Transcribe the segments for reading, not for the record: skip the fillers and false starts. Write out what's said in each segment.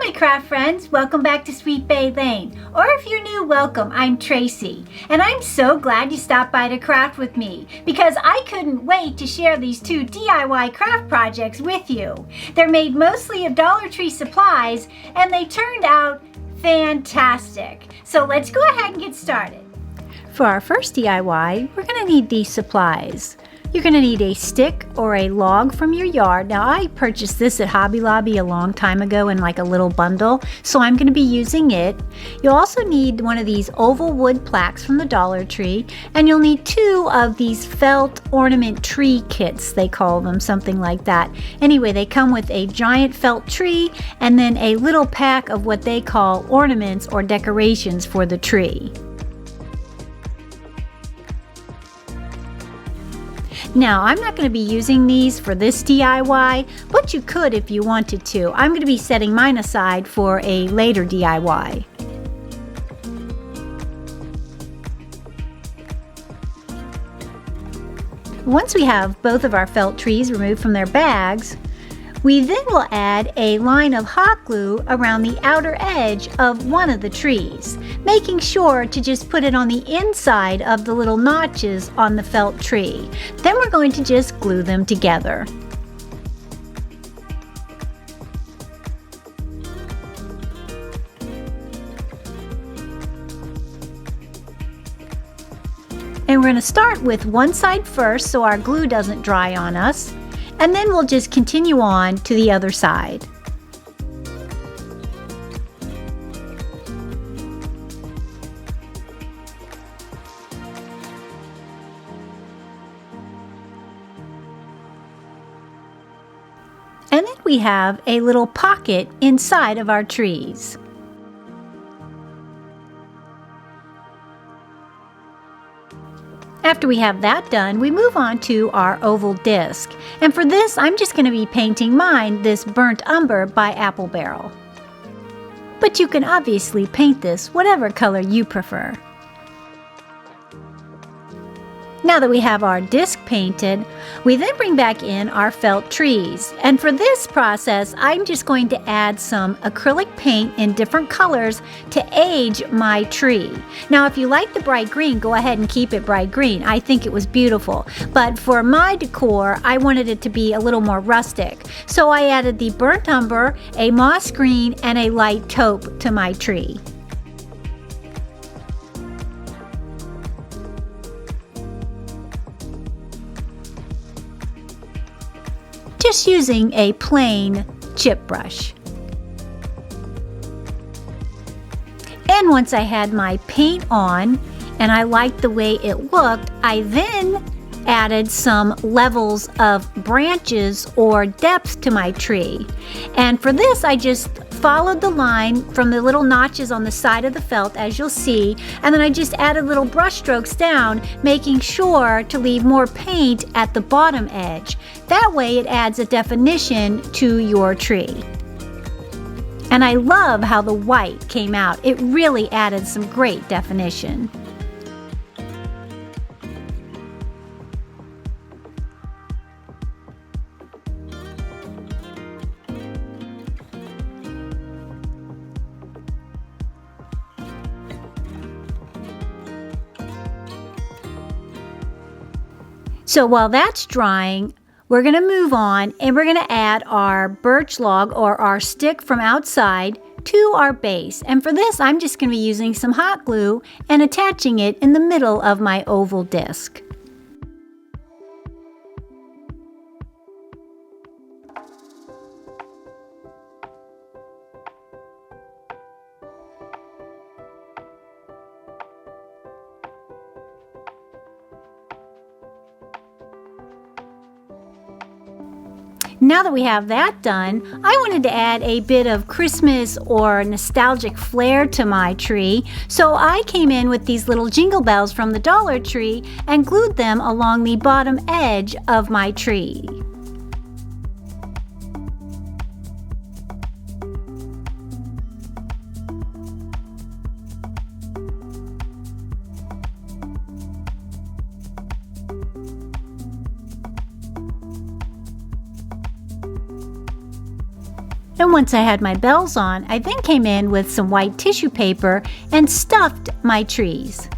my craft friends, welcome back to Sweet Bay Lane. Or if you're new, welcome, I'm Tracy. And I'm so glad you stopped by to craft with me because I couldn't wait to share these two DIY craft projects with you. They're made mostly of Dollar Tree supplies and they turned out fantastic. So let's go ahead and get started. For our first DIY, we're going to need these supplies. You're going to need a stick or a log from your yard. Now, I purchased this at Hobby Lobby a long time ago in like a little bundle, so I'm going to be using it. You'll also need one of these oval wood plaques from the Dollar Tree, and you'll need two of these felt ornament tree kits, they call them, something like that. Anyway, they come with a giant felt tree and then a little pack of what they call ornaments or decorations for the tree. Now, I'm not going to be using these for this DIY, but you could if you wanted to. I'm going to be setting mine aside for a later DIY. Once we have both of our felt trees removed from their bags, we then will add a line of hot glue around the outer edge of one of the trees, making sure to just put it on the inside of the little notches on the felt tree. Then we're going to just glue them together. And we're going to start with one side first so our glue doesn't dry on us. And then we'll just continue on to the other side. And then we have a little pocket inside of our trees. After we have that done, we move on to our oval disc. And for this, I'm just going to be painting mine this Burnt Umber by Apple Barrel. But you can obviously paint this whatever color you prefer. Now that we have our disc painted, we then bring back in our felt trees. And for this process, I'm just going to add some acrylic paint in different colors to age my tree. Now, if you like the bright green, go ahead and keep it bright green. I think it was beautiful. But for my decor, I wanted it to be a little more rustic. So I added the burnt umber, a moss green, and a light taupe to my tree. Just using a plain chip brush. And once I had my paint on and I liked the way it looked, I then added some levels of branches or depth to my tree. And for this, I just followed the line from the little notches on the side of the felt, as you'll see, and then I just added little brush strokes down, making sure to leave more paint at the bottom edge. That way it adds a definition to your tree. And I love how the white came out. It really added some great definition. So while that's drying, we're going to move on and we're going to add our birch log or our stick from outside to our base. And for this, I'm just going to be using some hot glue and attaching it in the middle of my oval disc. Now that we have that done, I wanted to add a bit of Christmas or nostalgic flair to my tree, so I came in with these little jingle bells from the Dollar Tree and glued them along the bottom edge of my tree. And once I had my bells on, I then came in with some white tissue paper and stuffed my trees.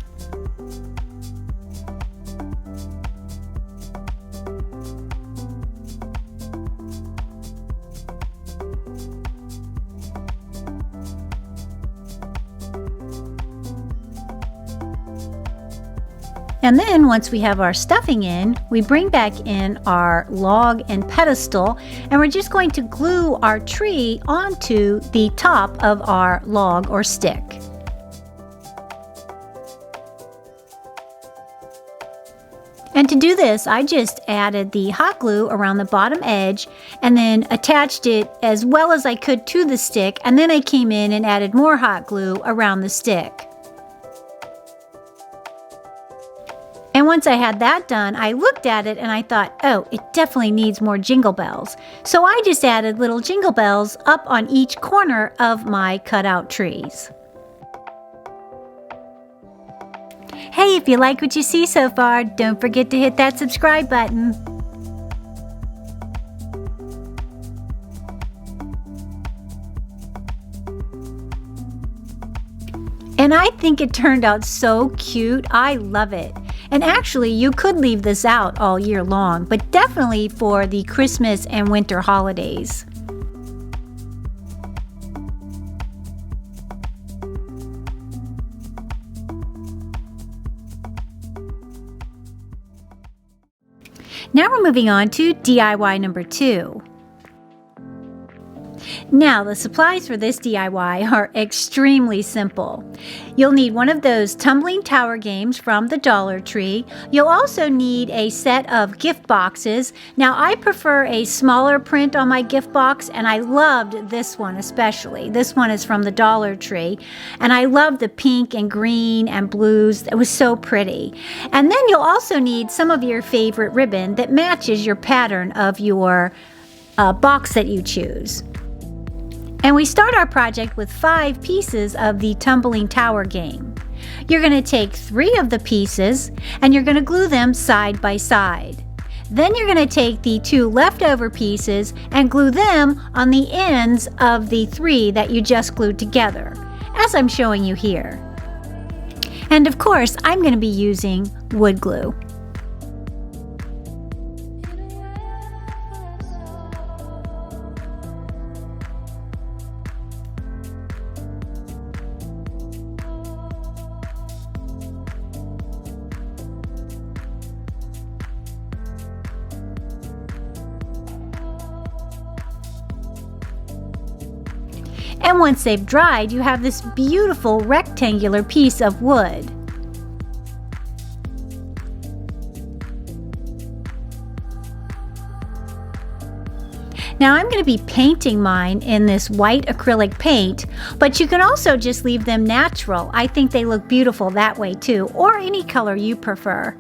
And then once we have our stuffing in, we bring back in our log and pedestal, and we're just going to glue our tree onto the top of our log or stick. And to do this, I just added the hot glue around the bottom edge and then attached it as well as I could to the stick, and then I came in and added more hot glue around the stick. And once I had that done, I looked at it and I thought, oh, it definitely needs more jingle bells. So I just added little jingle bells up on each corner of my cutout trees. Hey, if you like what you see so far, don't forget to hit that subscribe button. And I think it turned out so cute. I love it. And actually, you could leave this out all year long, but definitely for the Christmas and winter holidays. Now we're moving on to DIY number 2. Now, the supplies for this DIY are extremely simple. You'll need one of those tumbling tower games from the Dollar Tree. You'll also need a set of gift boxes. Now, I prefer a smaller print on my gift box, and I loved this one especially. This one is from the Dollar Tree, and I love the pink and green and blues. It was so pretty. And then you'll also need some of your favorite ribbon that matches your pattern of your box that you choose. And we start our project with 5 pieces of the tumbling tower game. You're going to take 3 of the pieces and you're going to glue them side by side. Then you're going to take the 2 leftover pieces and glue them on the ends of the 3 that you just glued together, as I'm showing you here. And of course, I'm going to be using wood glue. And once they've dried, you have this beautiful rectangular piece of wood. Now I'm going to be painting mine in this white acrylic paint, but you can also just leave them natural. I think they look beautiful that way too, or any color you prefer.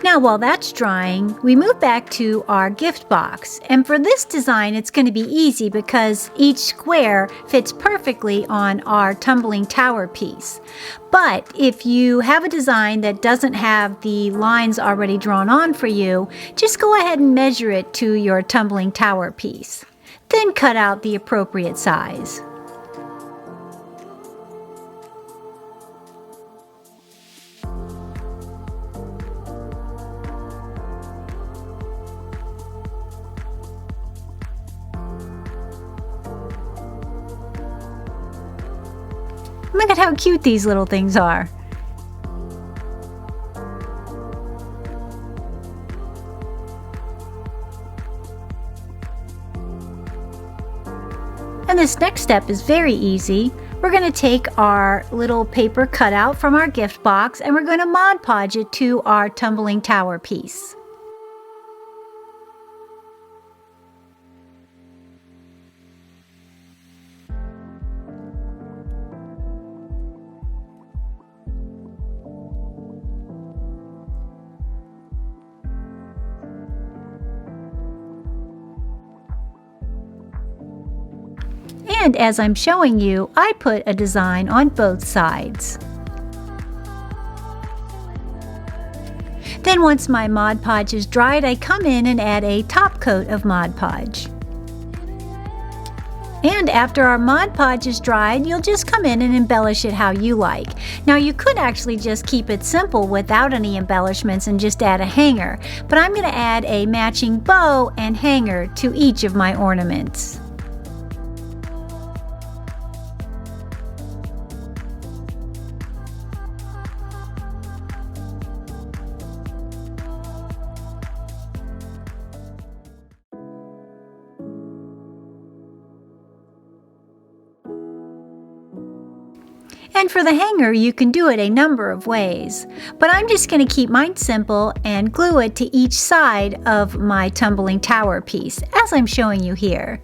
Now while that's drying, we move back to our gift box. And for this design, it's going to be easy because each square fits perfectly on our tumbling tower piece. But if you have a design that doesn't have the lines already drawn on for you, just go ahead and measure it to your tumbling tower piece. Then cut out the appropriate size. Look at how cute these little things are. And this next step is very easy. We're going to take our little paper cutout from our gift box and we're going to Mod Podge it to our tumbling tower piece. And as I'm showing you, I put a design on both sides. Then once my Mod Podge is dried, I come in and add a top coat of Mod Podge. And after our Mod Podge is dried, you'll just come in and embellish it how you like. Now you could actually just keep it simple without any embellishments and just add a hanger, but I'm going to add a matching bow and hanger to each of my ornaments. And for the hanger, you can do it a number of ways, but I'm just going to keep mine simple and glue it to each side of my tumbling tower piece, as I'm showing you here.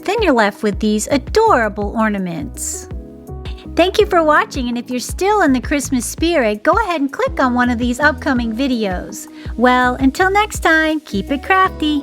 Then you're left with these adorable ornaments. Thank you for watching, and if you're still in the Christmas spirit, go ahead and click on one of these upcoming videos. Well, until next time, keep it crafty!